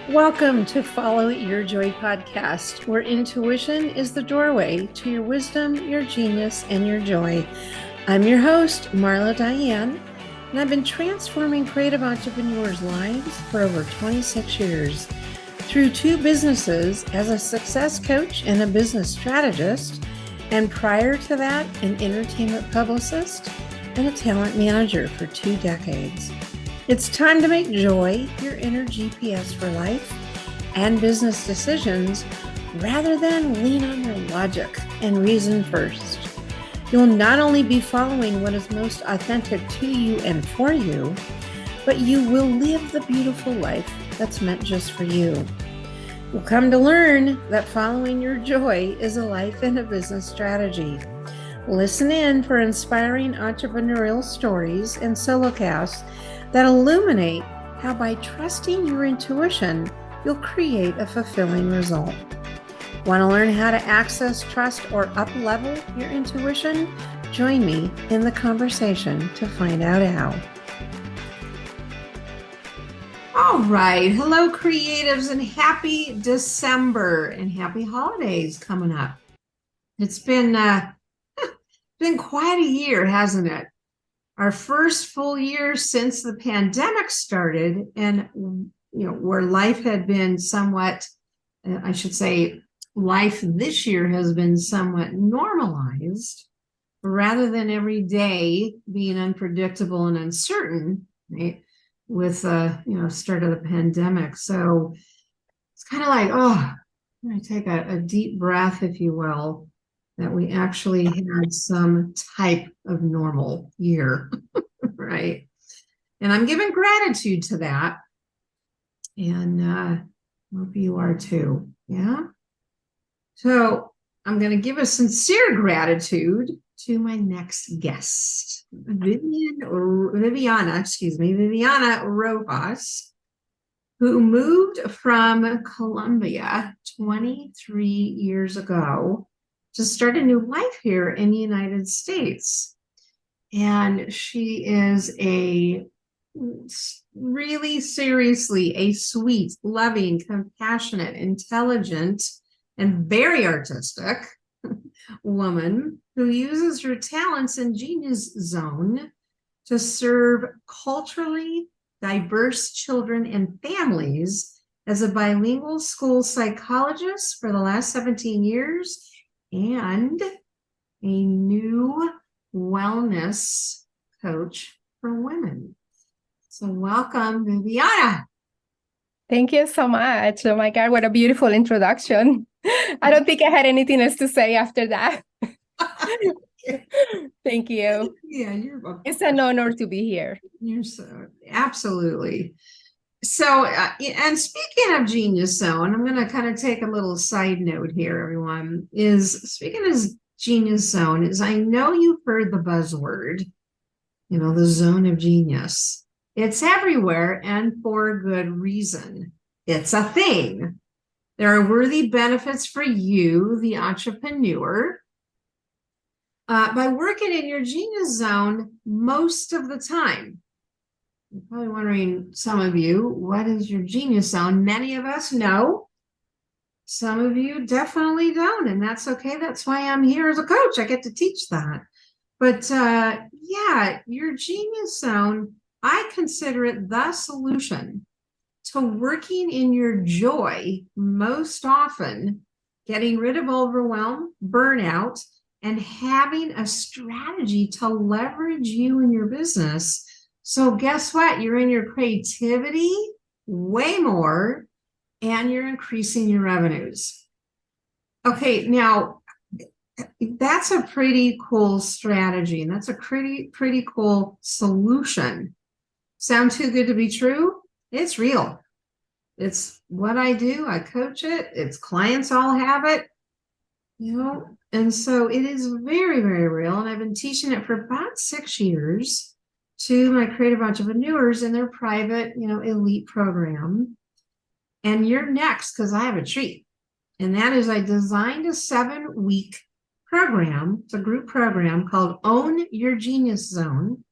Welcome to Follow Your Joy podcast, where intuition is the doorway to your wisdom, your genius, and your joy. I'm your host, Marla Diane, and I've been transforming creative entrepreneurs' lives for over 26 years. Through 2 businesses as a success coach and a business strategist, and prior to that, an entertainment publicist and a talent manager for 2 decades. It's time to make joy your inner GPS for life and business decisions rather than lean on your logic and reason first. You'll not only be following what is most authentic to you and for you, but you will live the beautiful life that's meant just for you. You'll come to learn that following your joy is a life and a business strategy. Listen in for inspiring entrepreneurial stories and solocasts that illuminate how by trusting your intuition, you'll create a fulfilling result. Want to learn how to access, trust, or up-level your intuition? Join me in the conversation to find out how. All right. Hello, creatives, and happy December and happy holidays coming up. It's been quite a year, hasn't it? Our first full year since the pandemic started, and where life had been somewhat, I should say, life this year has been somewhat normalized, rather than every day being unpredictable and uncertain, right? With start of the pandemic. So it's kind of like, I'm going to take a deep breath, if you will, that we actually had some type of normal year, right? And I'm giving gratitude to that. And hope you are too, yeah? So I'm going to give a sincere gratitude to my next guest, Viviana Rojas, who moved from Colombia 23 years ago to start a new life here in the United States. And she is really seriously a sweet, loving, compassionate, intelligent, and very artistic woman who uses her talents and genius zone to serve culturally diverse children and families as a bilingual school psychologist for the last 17 years and a new wellness coach for women. So welcome, Viviana. Thank you so much. Oh my God, what a beautiful introduction. I don't think I had anything else to say after that. Thank you. Yeah, you're welcome. It's an honor to be here. You're so absolutely. So, and speaking of Genius Zone, I'm going to kind of take a little side note here, everyone, is speaking of Genius Zone, is I know you've heard the buzzword, the zone of genius. It's everywhere and for good reason. It's a thing. There are worthy benefits for you, the entrepreneur, by working in your genius zone most of the time. You're probably wondering, some of you, what is your genius zone? Many of us know. Some of you definitely don't, and that's okay. That's why I'm here as a coach. I get to teach that. But your genius zone, I consider it the solution to working in your joy most often, getting rid of overwhelm, burnout, and having a strategy to leverage you in your business. So guess what? You're in your creativity way more, and you're increasing your revenues. Okay, now that's a pretty cool strategy, and that's a pretty cool solution. Sound too good to be true? It's real. It's what I do. I coach it. It's clients all have it, and so it is very, very real. And I've been teaching it for about 6 years to my creative entrepreneurs in their private, elite program. And you're next, because I have a treat. And that is I designed a 7-week program. It's a group program called Own Your Genius Zone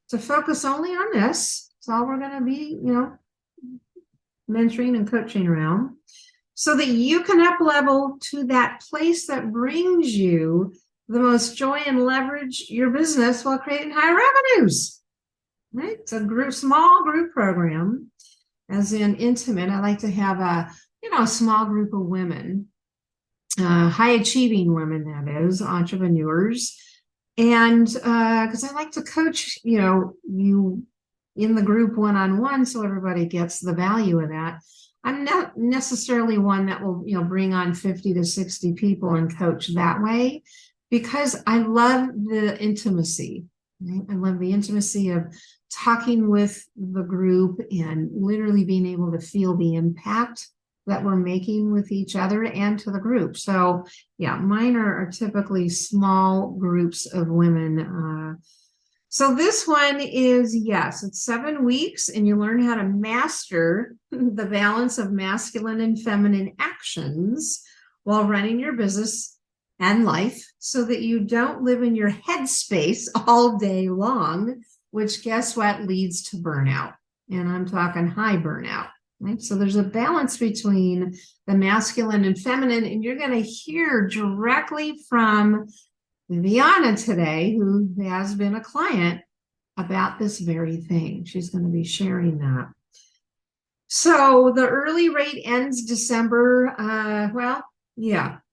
to focus only on this. It's all we're going to be, mentoring and coaching around so that you can up level to that place that brings you the most joy and leverage your business while creating high revenues. Right? It's a small group program, as in intimate. I like to have a small group of women, high achieving women, that is, entrepreneurs. And because I like to coach, you in the group one-on-one, so everybody gets the value of that. I'm not necessarily one that will, bring on 50 to 60 people and coach that way, because I love the intimacy. Right? I love the intimacy of talking with the group and literally being able to feel the impact that we're making with each other and to the group. So yeah, mine are typically small groups of women. So this one is, yes, it's 7 weeks, and you learn how to master the balance of masculine and feminine actions while running your business and life, so that you don't live in your headspace all day long, which guess what leads to burnout. And I'm talking high burnout. Right? So there's a balance between the masculine and feminine, and you're going to hear directly from Viviana today, who has been a client, about this very thing. She's going to be sharing that. So the early rate ends December.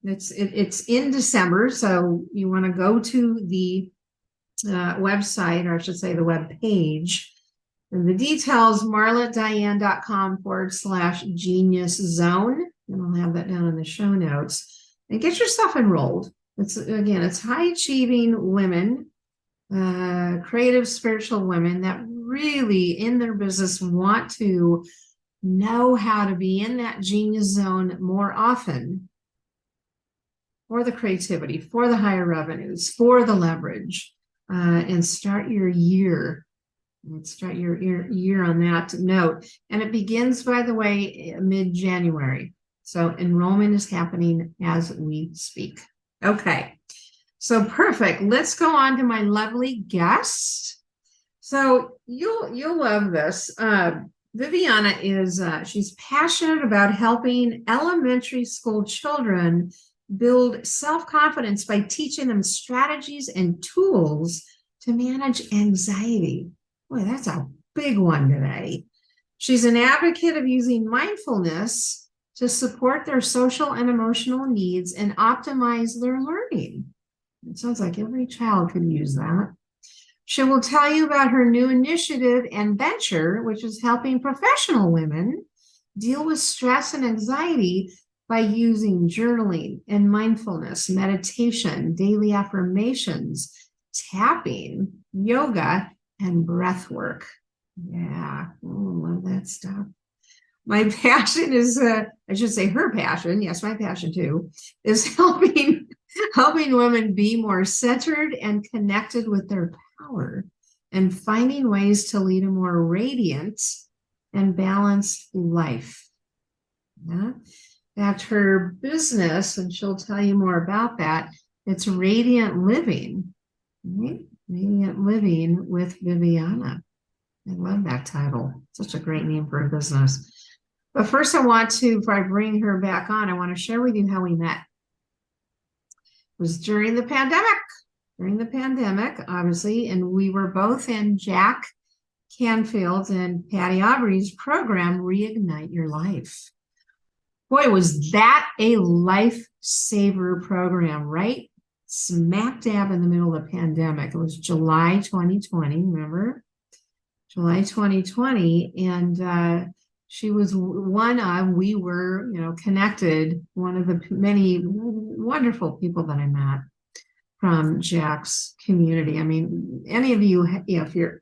It's in December. So you want to go to the website, or I should say the web page. And the details, marletdiane.com/genius zone. And I'll have that down in the show notes. And get yourself enrolled. It's high achieving women, creative, spiritual women that really in their business want to know how to be in that genius zone more often, for the creativity, for the higher revenues, for the leverage, and start your year. Let's start your year on that note. And it begins, by the way, mid-January. So enrollment is happening as we speak. Okay, so perfect. Let's go on to my lovely guest. So you'll love this. Viviana she's passionate about helping elementary school children build self-confidence by teaching them strategies and tools to manage anxiety. Boy, that's a big one today. She's an advocate of using mindfulness to support their social and emotional needs and optimize their learning. It sounds like every child could use that. She will tell you about her new initiative and venture, which is helping professional women deal with stress and anxiety by using journaling and mindfulness, meditation, daily affirmations, tapping, yoga, and breath work. Yeah, love that stuff. My passion is, I should say her passion, yes, my passion too, is helping women be more centered and connected with their power and finding ways to lead a more radiant and balanced life. Yeah. At her business, and she'll tell you more about that, it's Radiant Living, right? Radiant Living with Viviana. I love that title. Such a great name for a business. But first before I bring her back on, I want to share with you how we met. It was during the pandemic, obviously, and we were both in Jack Canfield's and Patty Aubrey's program, Reignite Your Life. Boy, was that a lifesaver program, right? Smack dab in the middle of the pandemic. It was July 2020, remember? July 2020. And she was we were, connected, one of the many wonderful people that I met from Jack's community. I mean, any of you, if you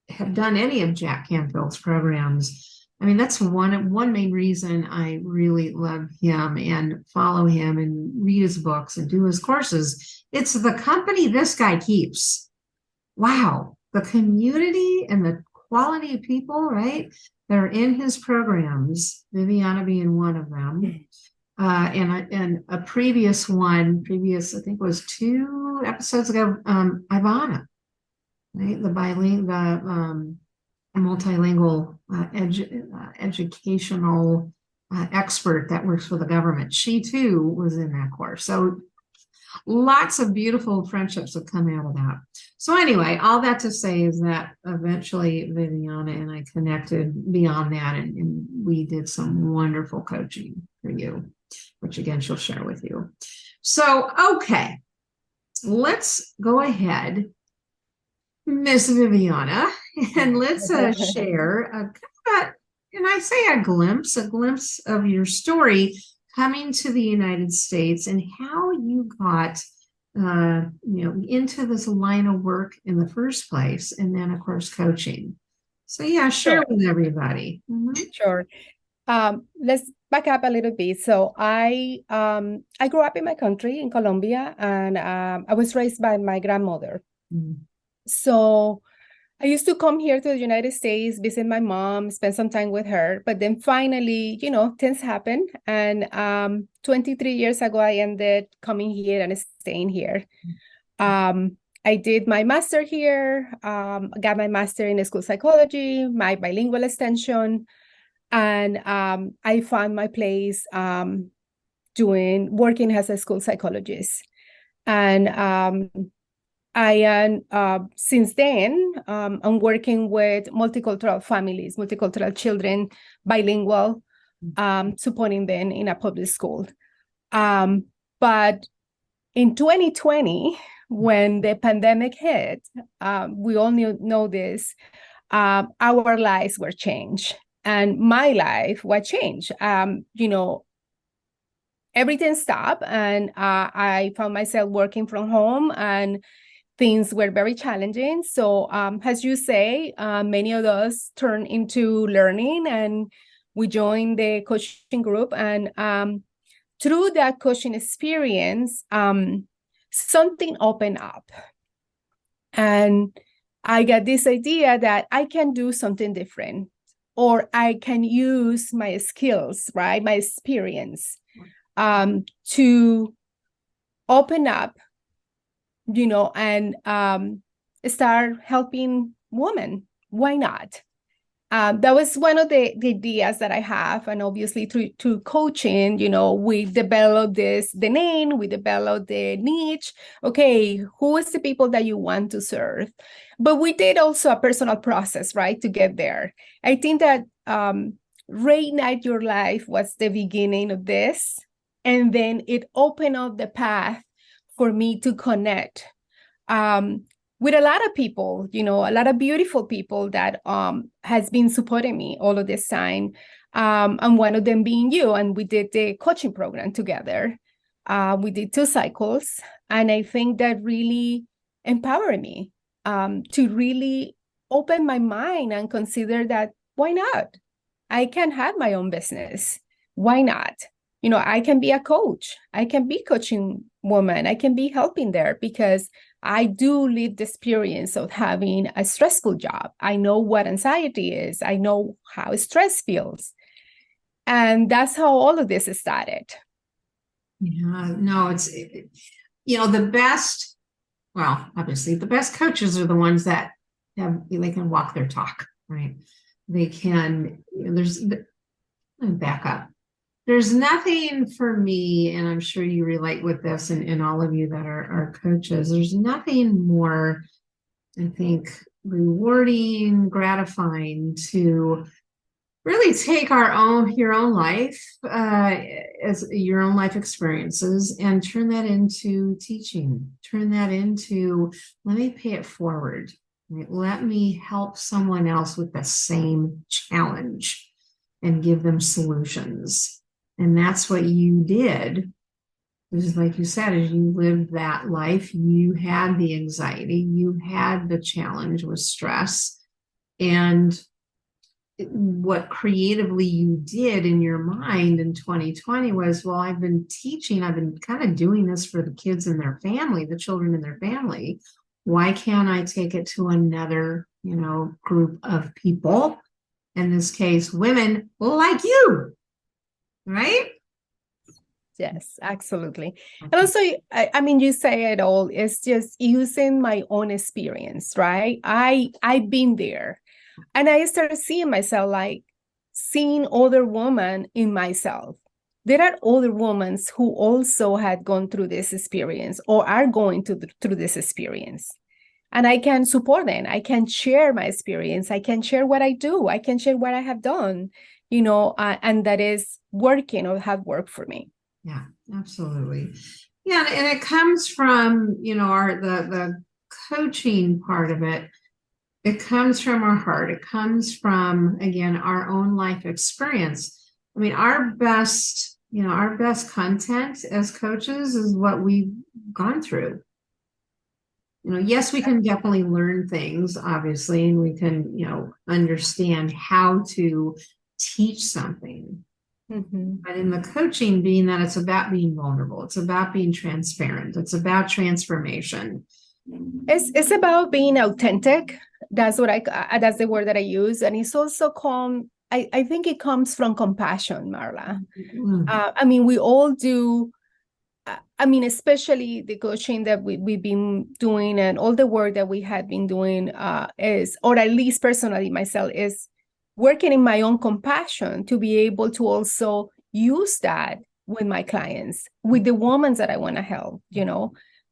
have done any of Jack Canfield's programs, I mean, that's one main reason I really love him and follow him and read his books and do his courses. It's the company this guy keeps. Wow. The community and the quality of people, right, that are in his programs, Viviana being one of them. And a previous, I think it was 2 episodes ago, Ivana, right? The bilingual, a multilingual educational expert that works for the government. She too was in that course. So lots of beautiful friendships have come out of that. So anyway, all that to say is that eventually Viviana and I connected beyond that, and we did some wonderful coaching for you, which again, she'll share with you. So, okay, let's go ahead, Miss Viviana, and let's share and I say a glimpse of your story coming to the United States and how you got into this line of work in the first place, and then of course coaching. So yeah, share Sure. with everybody. Sure. Let's back up a little bit. So I grew up in my country in Colombia, and I was raised by my grandmother. So I used to come here to the United States, visit my mom, spend some time with her. But then finally, things happened. And 23 years ago, I ended coming here and staying here. I did my master here, got my master in school psychology, my bilingual extension. And I found my place working as a school psychologist. And since then, I'm working with multicultural families, multicultural children, bilingual, supporting them in a public school. But in 2020, when the pandemic hit, we all know this, our lives were changed. And my life was changed. Everything stopped, and I found myself working from home, and things were very challenging. So as you say, many of us turned into learning, and we joined the coaching group. And through that coaching experience, something opened up. And I got this idea that I can do something different, or I can use my skills, right? My experience to open up, and start helping women. Why not? That was one of the ideas that I have. And obviously through coaching, we developed the name, we developed the niche. Okay, who is the people that you want to serve? But we did also a personal process, right, to get there. I think that Reignite Your Life was the beginning of this. And then it opened up the path for me to connect with a lot of people, a lot of beautiful people that has been supporting me all of this time. And one of them being you. And we did the coaching program together. We did 2 cycles. And I think that really empowered me to really open my mind and consider that, why not? I can have my own business. Why not? I can be a coach. I can be coaching women. I can be helping there because I do live the experience of having a stressful job. I know what anxiety is. I know how stress feels. And that's how all of this started. Yeah, no, it's, the best, well, obviously the best coaches are the ones that they can walk their talk, right? They can, back up. There's nothing for me, and I'm sure you relate with this, and all of you that are coaches, there's nothing more, I think, rewarding, gratifying to really take your own life, as your own life experiences, and turn that into teaching, turn that into, let me pay it forward, right? Let me help someone else with the same challenge and give them solutions. And that's what you did. Just like you said, as you lived that life, you had the anxiety, you had the challenge with stress. And what creatively you did in your mind in 2020 was, well, I've been teaching, I've been kind of doing this for the kids and their family, the children in their family. Why can't I take it to another, group of people? In this case, women like you. Right? Yes, absolutely. And also, I mean, you say it all. It's just using my own experience, right? I've been there. And I started seeing myself like seeing other women in myself. There are other women who also had gone through this experience or are going through this experience. And I can support them. I can share my experience. I can share what I do. I can share what I have done, and that is working or have worked for me. Yeah, absolutely. Yeah, and it comes from, the coaching part of it. It comes from our heart. It comes from, again, our own life experience. I mean, our best content as coaches is what we've gone through. Yes, we can definitely learn things, obviously, and we can, understand how to teach something. Mm-hmm. But in the coaching, being that it's about being vulnerable, it's about being transparent, it's about transformation. It's about being authentic. That's that's the word that I use. And it's also I think it comes from compassion, Marla. I mean, we all do. I mean, especially the coaching that we've been doing and all the work that we had been doing is, or at least personally myself, is working in my own compassion to be able to also use that with my clients, with the women that I want to help,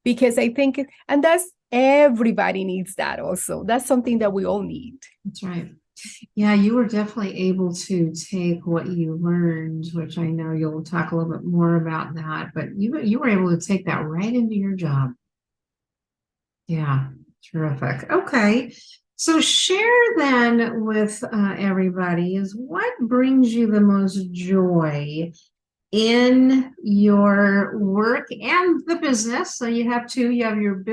because I think, and that's everybody needs that also. That's something that we all need. That's right. Yeah, you were definitely able to take what you learned, which I know you'll talk a little bit more about that, but you were able to take that right into your job. Yeah, terrific. Okay. So share then with everybody is what brings you the most joy in your work and the business. So you have two, you have your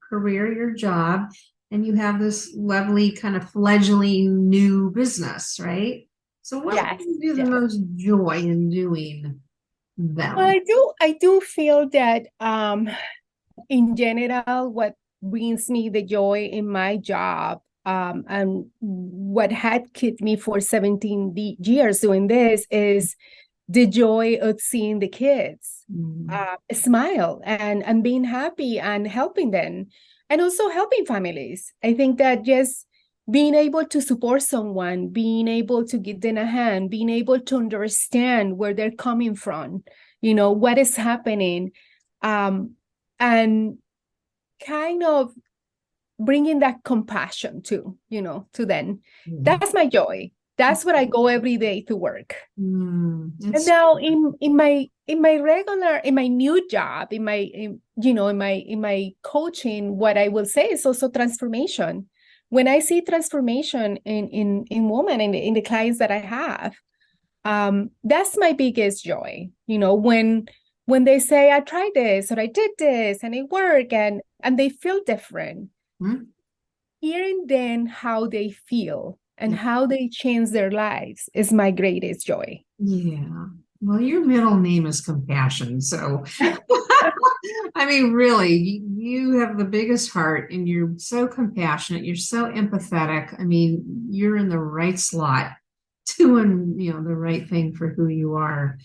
career, your job, and you have this lovely kind of fledgling new business, right? So what Yes, brings you the yes. most joy in doing them? Well, I do feel that in general, what brings me the joy in my job and what had kept me for 17 years doing this is the joy of seeing the kids smile and being happy and helping them and also helping families. I think that just being able to support someone, being able to give them a hand, being able to understand where they're coming from, what is happening, and kind of bringing that compassion to them. That's my joy. That's what I go every day to work. And now in my new job, in my coaching, what I will say is also transformation. When I see transformation in women, in the clients that I have, that's my biggest joy. When they say I tried this or I did this and it worked and they feel different. Hearing then how they feel and how they change their lives is my greatest joy. Yeah. Well, your middle name is Compassion. So, I mean, really, you have the biggest heart and you're so compassionate. You're so empathetic. I mean, you're in the right slot doing, the right thing for who you are.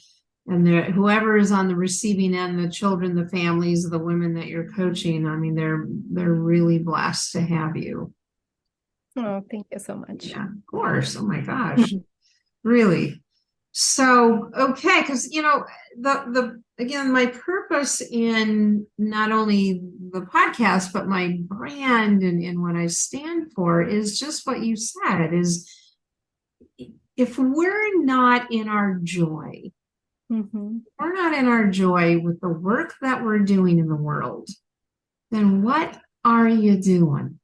And whoever is on the receiving end, the children, the families, the women that you're coaching, I mean, they're really blessed to have you. Oh, thank you so much. Yeah, of course. Oh my gosh. Really. So, okay, because the again, my purpose in not only the podcast, but my brand and what I stand for is just what you said is if we're not in our joy, we're not in our joy with the work that we're doing in the world, then what are you doing?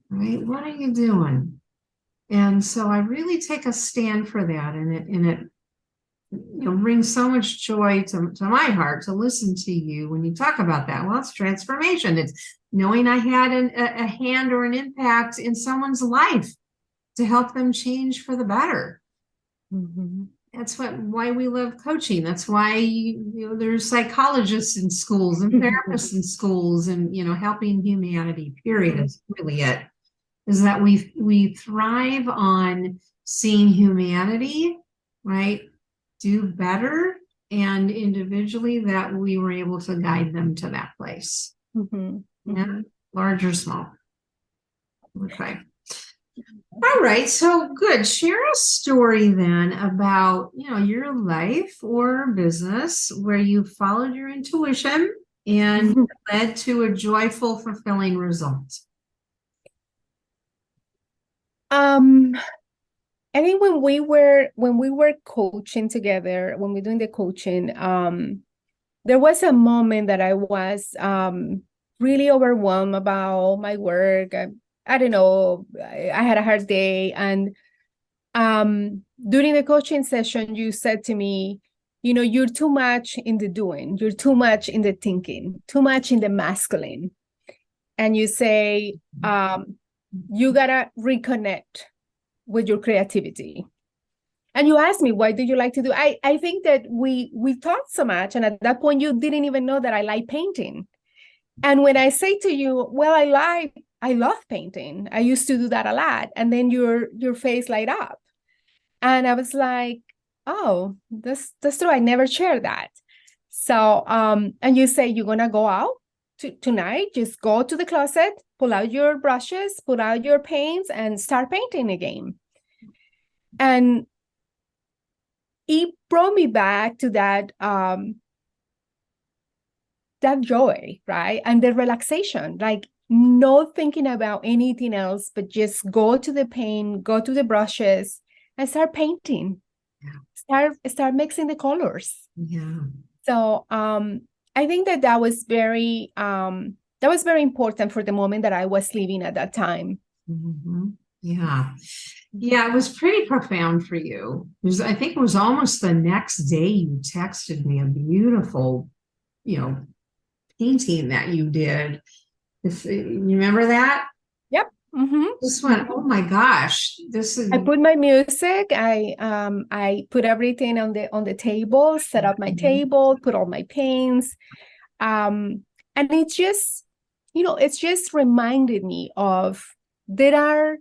Right? What are you doing? And so I really take a stand for that, and it brings so much joy to my heart to listen to you when you talk about that. Well, it's transformation. It's knowing I had a hand or an impact in someone's life to help them change for the better. That's why we love coaching. That's why there's psychologists in schools and therapists in schools, and helping humanity. Period. Is really it. Is that we thrive on seeing humanity, right, do better, and individually that we were able to guide them to that place. Yeah, large or small. Okay. All right. So good. Share a story then about, your life or business where you followed your intuition and led to a joyful, fulfilling result. Um, I think when we were coaching together, when we're doing the coaching, there was a moment that I was really overwhelmed about my work. I don't know, I had a hard day, and during the coaching session, you said to me, you're too much in the doing, you're too much in the thinking, too much in the masculine, and you say, you gotta reconnect with your creativity. And you asked me, why do you like to do? I think that we talked so much, and at that point you didn't even know that I like painting. And when I say to you, well, I love painting, I used to do that a lot, and then your face light up, and I was like, oh, that's true, I never shared that. So and you say you're gonna go out tonight, just go to the closet, pull out your brushes, pull out your paints, and start painting again. And it brought me back to that joy, right? And the relaxation, like not thinking about anything else, but just go to the paint, go to the brushes, and start painting. Start mixing the colors. Yeah. So I think that was very important for the moment that I was living at that time. Mm-hmm. Yeah. Yeah, it was pretty profound for you. I think it was almost the next day you texted me a beautiful, painting that you did. If you remember that, Yep. Mm-hmm. just went, oh my gosh, this is I put my music. I put everything on the table, set up my table, put all my paints, and it's just reminded me of there are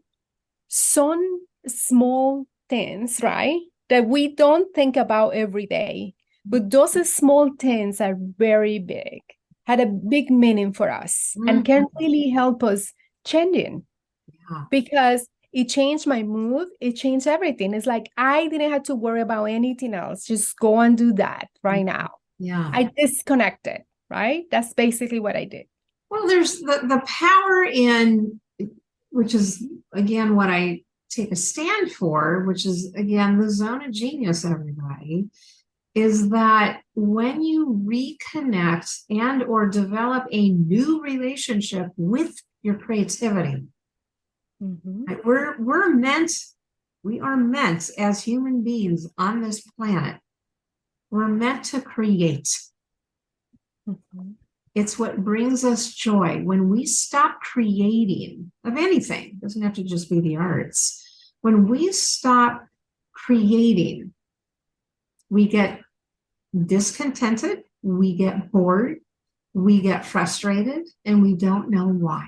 some small things, right, that we don't think about every day, but those small things are very big, had a big meaning for us, and can really help us changing, because it changed my mood. It changed everything. It's like I didn't have to worry about anything else. Just go and do that right now. Yeah. I disconnected, right? That's basically what I did. Well, there's the power in, which is again what I take a stand for, which is again the zone of genius, everybody, is that when you reconnect and or develop a new relationship with your creativity, right, we are meant as human beings on this planet, we're meant to create. It's what brings us joy. When we stop creating of anything, it doesn't have to just be the arts. When we stop creating, we get discontented, we get bored, we get frustrated, and we don't know why.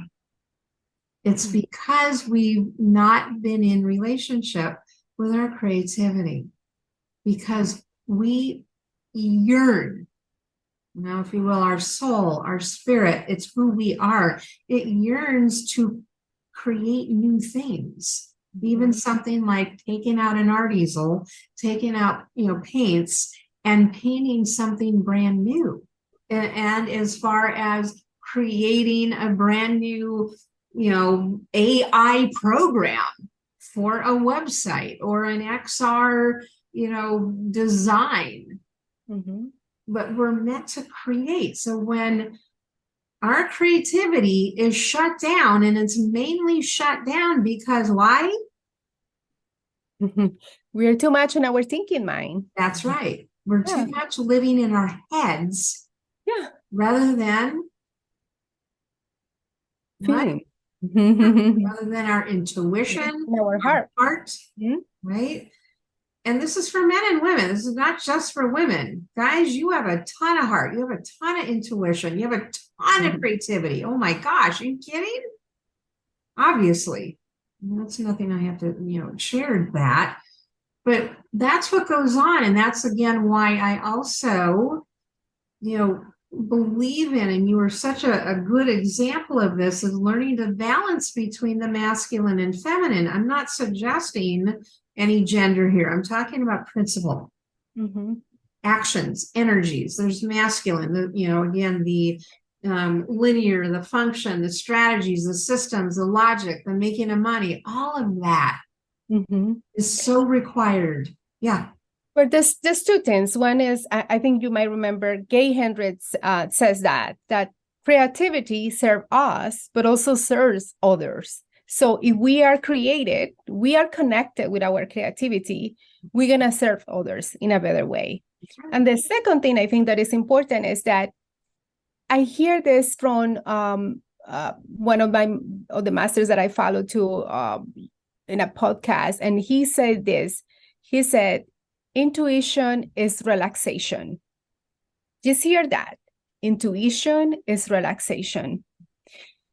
It's because we've not been in relationship with our creativity, because we yearn, if you will, our soul, our spirit, it's who we are. It yearns to create new things, even something like taking out an art easel, taking out, paints, and painting something brand new. And as far as creating a brand new, AI program for a website or an XR, design. But we're meant to create. So when our creativity is shut down, and it's mainly shut down because why? We are too much in our thinking mind. That's right. We're too much living in our heads. Yeah. Rather than feeling. Rather than our intuition, in our heart. Right? And this is for men and women. This is not just for women. Guys, you have a ton of heart. You have a ton of intuition. You have a ton of creativity. Oh my gosh, are you kidding? Obviously. That's nothing I have to, share that. But that's what goes on. And that's, again, why I also, believe in, and you are such a good example of this, is learning to balance between the masculine and feminine. I'm not suggesting any gender here. I'm talking about principle, actions, energies. There's masculine, again, the linear, the function, the strategies, the systems, the logic, the making of money, all of that is so required. Yeah. But there's two things. One is, I think you might remember, Gay Hendricks says that creativity serves us, but also serves others. So if we are created, we are connected with our creativity, we're going to serve others in a better way. Right. And the second thing I think that is important is that I hear this from one of the masters that I follow in a podcast, and he said this. He said, intuition is relaxation. Just hear that. Intuition is relaxation.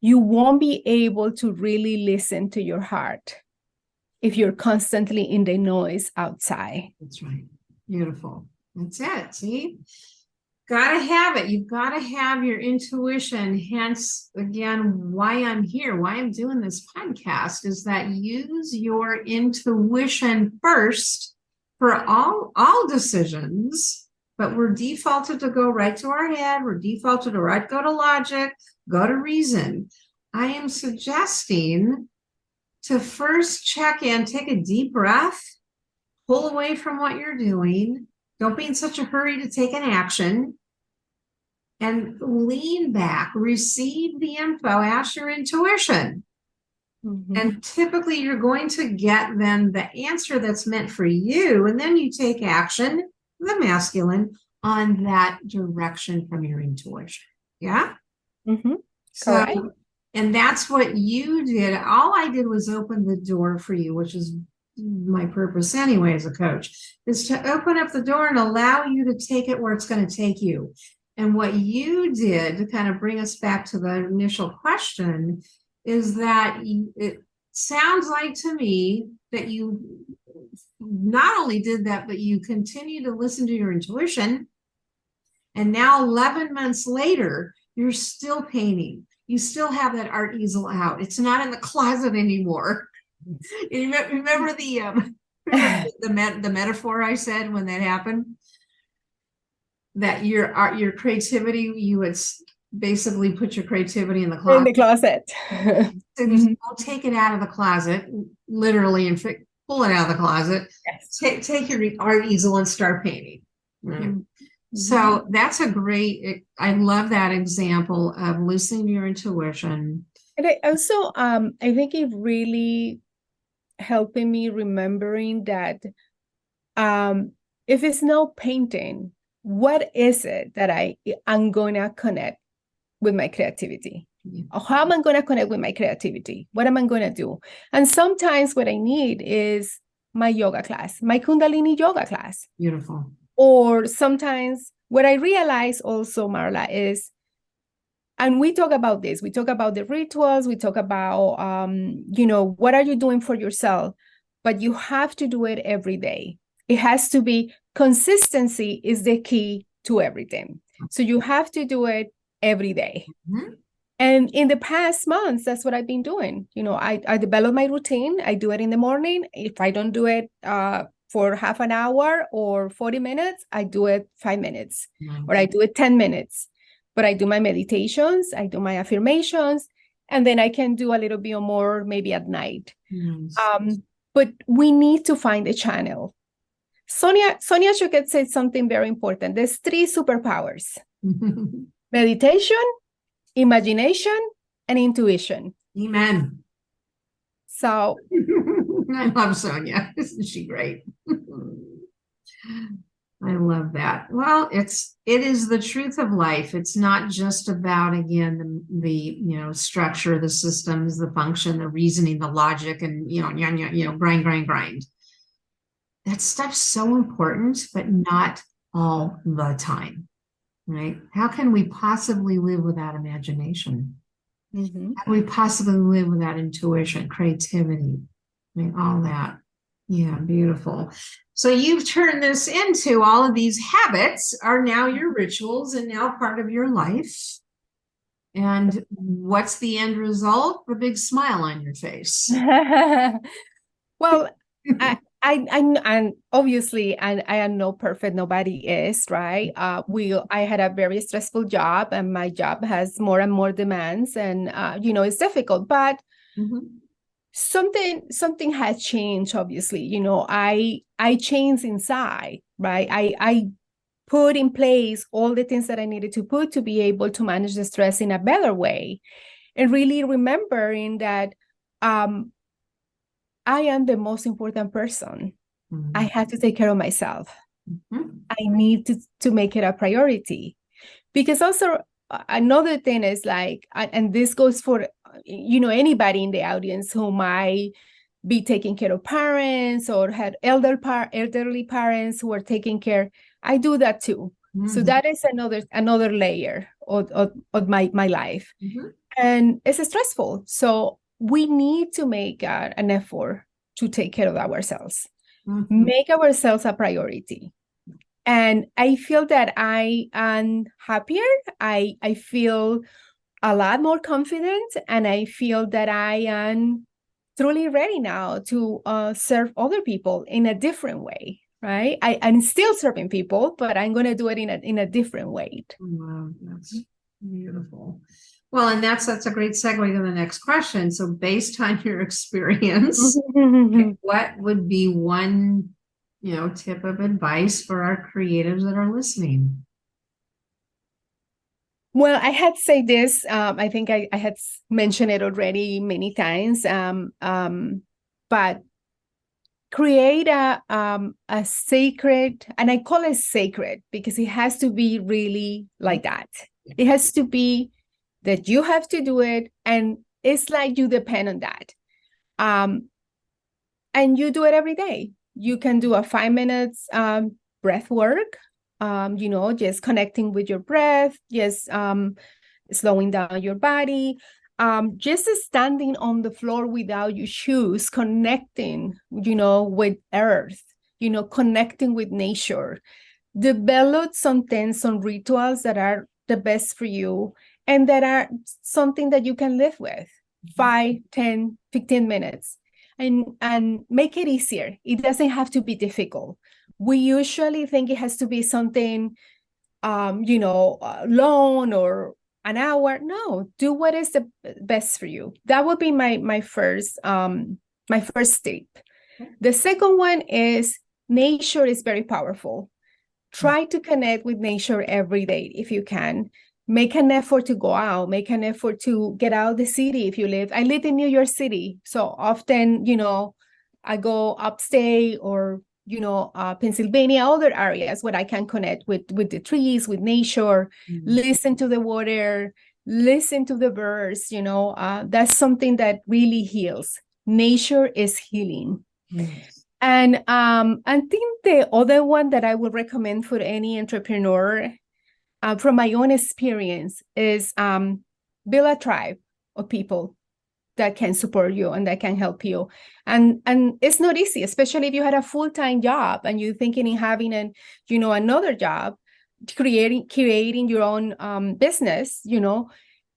You won't be able to really listen to your heart if you're constantly in the noise outside. That's right. Beautiful. That's it. See? Gotta have it. You've got to have your intuition. Hence, again, why I'm here, why I'm doing this podcast is that use your intuition first for all decisions, but we're defaulted to go right to our head. We're defaulted to go to logic, go to reason. I am suggesting to first check in, take a deep breath, pull away from what you're doing. Don't be in such a hurry to take an action, and lean back, receive the info, ask your intuition. And typically you're going to get then the answer that's meant for you. And then you take action, the masculine, on that direction from your intuition. Yeah. So, correct. And that's what you did. All I did was open the door for you, which is my purpose anyway as a coach, is to open up the door and allow you to take it where it's going to take you. And what you did to kind of bring us back to the initial question is that it sounds like to me that you not only did that, but you continue to listen to your intuition. And now 11 months later, you're still painting. You still have that art easel out. It's not in the closet anymore. You remember the metaphor I said when that happened? That your creativity, you would basically put your creativity in the closet. In the closet. So don't take it out of the closet, literally, and pull it out of the closet. Yes. Take your art easel and start painting. Right? So that's a great, I love that example of listening to your intuition. And I also, I think it really helping me remembering that if it's no painting, what is it that I'm going to connect with my creativity? Or how am I going to connect with my creativity? What am I going to do? And sometimes what I need is my yoga class, my Kundalini yoga class. Beautiful. Or sometimes what I realize also, Marla, is, and we talk about this, we talk about the rituals, we talk about, what are you doing for yourself? But you have to do it every day. It has to be, consistency is the key to everything. So you have to do it every day. And in the past months, that's what I've been doing. I develop my routine. I do it in the morning. If I don't do it for half an hour or 40 minutes, I do it 5 minutes, or I do it 10 minutes. But I do my meditations, I do my affirmations, and then I can do a little bit more maybe at night. But we need to find a channel. Sonia Choquette said something very important. There's 3 superpowers: meditation, imagination, and intuition. Amen. So I love Sonia. Isn't she great? I love that. Well, it is the truth of life. It's not just about, again, the structure, the systems, the function, the reasoning, the logic, and grind. That stuff's so important, but not all the time, right? How can we possibly live without imagination? How can we possibly live without intuition, creativity, all that? Yeah, beautiful. So you've turned this into all of these habits are now your rituals and now part of your life. And what's the end result? A big smile on your face. Well, and obviously, and I am no perfect. Nobody is, right? I had a very stressful job, and my job has more and more demands, and it's difficult. But Mhm. something has changed. Obviously, I changed inside, right? I put in place all the things that I needed to put to be able to manage the stress in a better way, and really remembering that um, I am the most important person. I Mhm. have to take care of myself. Mhm. I need to make it a priority. Because also another thing is like, and this goes for, anybody in the audience who might be taking care of parents or had elderly parents who are taking care. I do that too. So Mhm. that is another layer of my life. Mhm. And it's stressful. So we need to make an effort to take care of ourselves, Mhm. make ourselves a priority. And I feel that I am happier. I feel a lot more confident, and I feel that I am truly ready now to serve other people in a different way. Right? I'm still serving people, but I'm going to do it in a different way. Wow, that's beautiful. Well, and that's a great segue to the next question. So, based on your experience, what would be one, tip of advice for our creatives that are listening? Well, I had said this. I think I had mentioned it already many times. But create a sacred, and I call it sacred because it has to be really like that. It has to be that you have to do it, and it's like you depend on that. Um, and you do it every day. You can do a 5 minutes breath work. Just connecting with your breath, just slowing down your body, just standing on the floor without your shoes, connecting, with earth, connecting with nature. Develop some rituals that are the best for you and that are something that you can live with 5, 10, 15 minutes and make it easier. It doesn't have to be difficult. We usually think it has to be something long or an hour. No, do what is the best for you. That would be my first step. The second one is nature is very powerful. Try to connect with nature every day if you can. Make an effort to go out, make an effort to get out of the city if you live. I live in New York City, so often, I go upstate or Pennsylvania, other areas where I can connect with the trees, with nature, listen to the water, listen to the birds. That's something that really heals. Nature is healing. Yes. And I think the other one that I would recommend for any entrepreneur, from my own experience, is build a tribe of people that can support you and that can help you. And it's not easy, especially if you had a full-time job and you're thinking in having another job, creating your own business.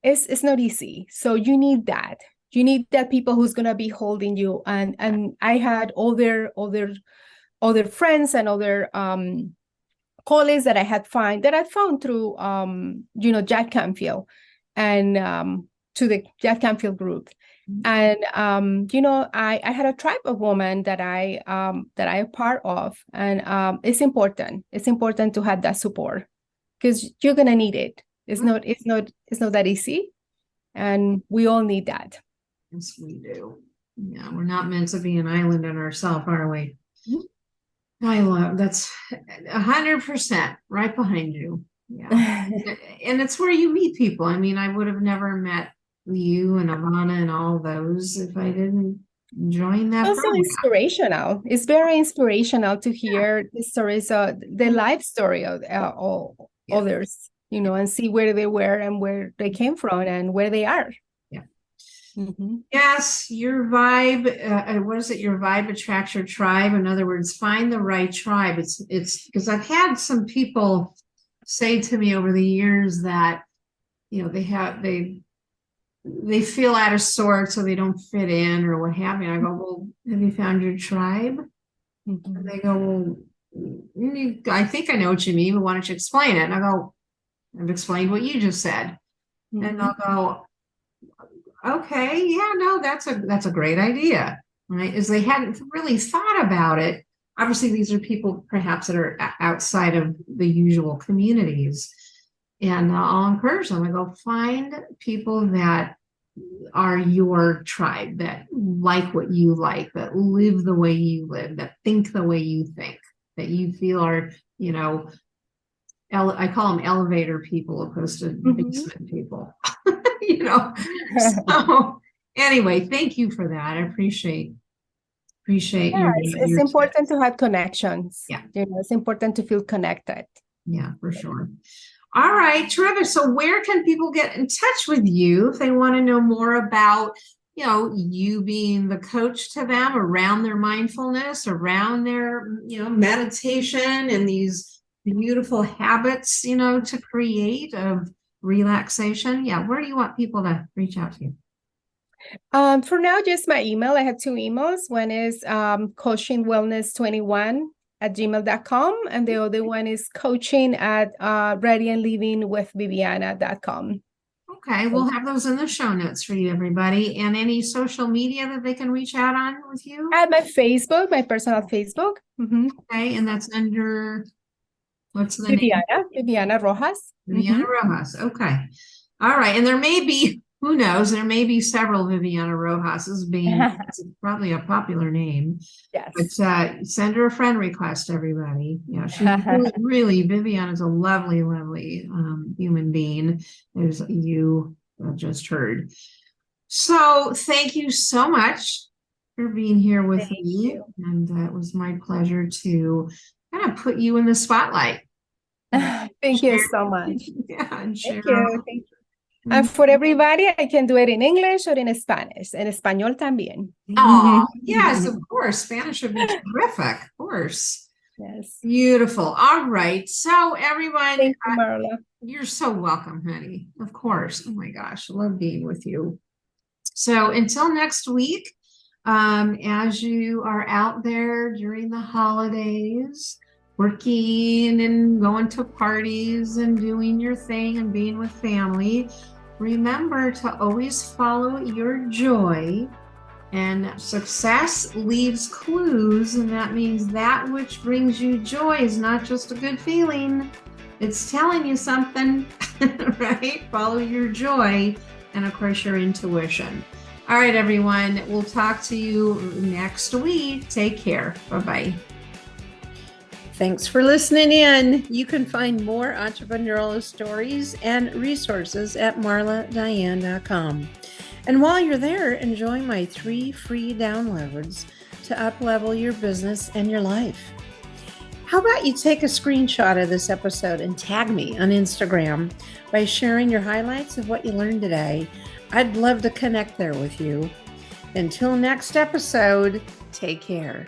It's not easy. So you need that. You need that people who's gonna be holding you. And I had other friends and other colleagues that I found through Jack Canfield and to the Jack Canfield group. And I had a tribe of women that I am part of, and it's important. It's important to have that support because you're gonna need it. It's not that easy, and we all need that. Yes, we do. Yeah, we're not meant to be an island in ourselves, are we? I love that's 100% right behind you. Yeah. And it's where you meet people. I mean, I would have never met you and Ivana and all those if I didn't join that Also program. inspirational. It's very inspirational to hear the stories, the life story of all Yeah. others, and see where they were and where they came from and where they are. Yeah. Mhm. Yes, your vibe, what is it? Your vibe attracts your tribe. In other words, find the right tribe. It's because I've had some people say to me over the years that, they feel out of sorts, so they don't fit in or what have you. And I go, well, have you found your tribe? And Mhm. they go, well, I think I know what you mean, but why don't you explain it? And I go, I've explained what you just said. And they'll Mhm. go, okay, yeah, no, that's a great idea, right? Is they hadn't really thought about it. Obviously, these are people perhaps that are outside of the usual communities. And I'll encourage them. I go find people that are your tribe, that like what you like, that live the way you live, that think the way you think, that you feel are, I call them elevator people opposed to Mhm. basement people. you know. So anyway, thank you for that. I appreciate Yeah, it's your important tips. to have connections. Yeah, It's important to feel connected. yeah, for sure. All right, terrific. So where can people get in touch with you if they want to know more about, you being the coach to them around their mindfulness, around their, meditation and these beautiful habits, to create of relaxation? Yeah, where do you want people to reach out to you? For now, just my email. I have two emails. One is coachingwellness21@gmail.com, and the other one is coaching at readyandlivingwithviviana.com. Okay, we'll have those in the show notes for you, everybody. And any social media that they can reach out on with you? I have my Facebook, my personal Facebook. Okay, and that's under what's the name? Viviana Rojas. Viviana Rojas. Okay. All right. And there may be, who knows, there may be several Viviana Rojas's being it's probably a popular name. But Yes. send her a friend request, everybody. She's really, really, Viviana's a lovely, lovely human being, as you just heard. So thank you so much for being here with Thank me. you. And it was my pleasure to kind of put you in the spotlight. Thank you Share, so much. yeah, and Thank share. you. Thank you. And for everybody, I can do it in English or in Spanish. En español también. Oh, yes, of course. Spanish would be terrific, of course. Yes. Beautiful. All right. So, everyone, Thank you, Marla. you're so welcome, honey. Of course. Oh my gosh, I love being with you. So, until next week, as you are out there during the holidays, working and going to parties and doing your thing and being with family, remember to always follow your joy. And success leaves clues, and that means that which brings you joy is not just a good feeling, it's telling you something, right? Follow your joy and, of course, your intuition. All right, everyone, we'll talk to you next week. Take care. Bye-bye. Thanks for listening in. You can find more entrepreneurial stories and resources at marladiane.com. And while you're there, enjoy my 3 free downloads to up-level your business and your life. How about you take a screenshot of this episode and tag me on Instagram by sharing your highlights of what you learned today? I'd love to connect there with you. Until next episode, take care.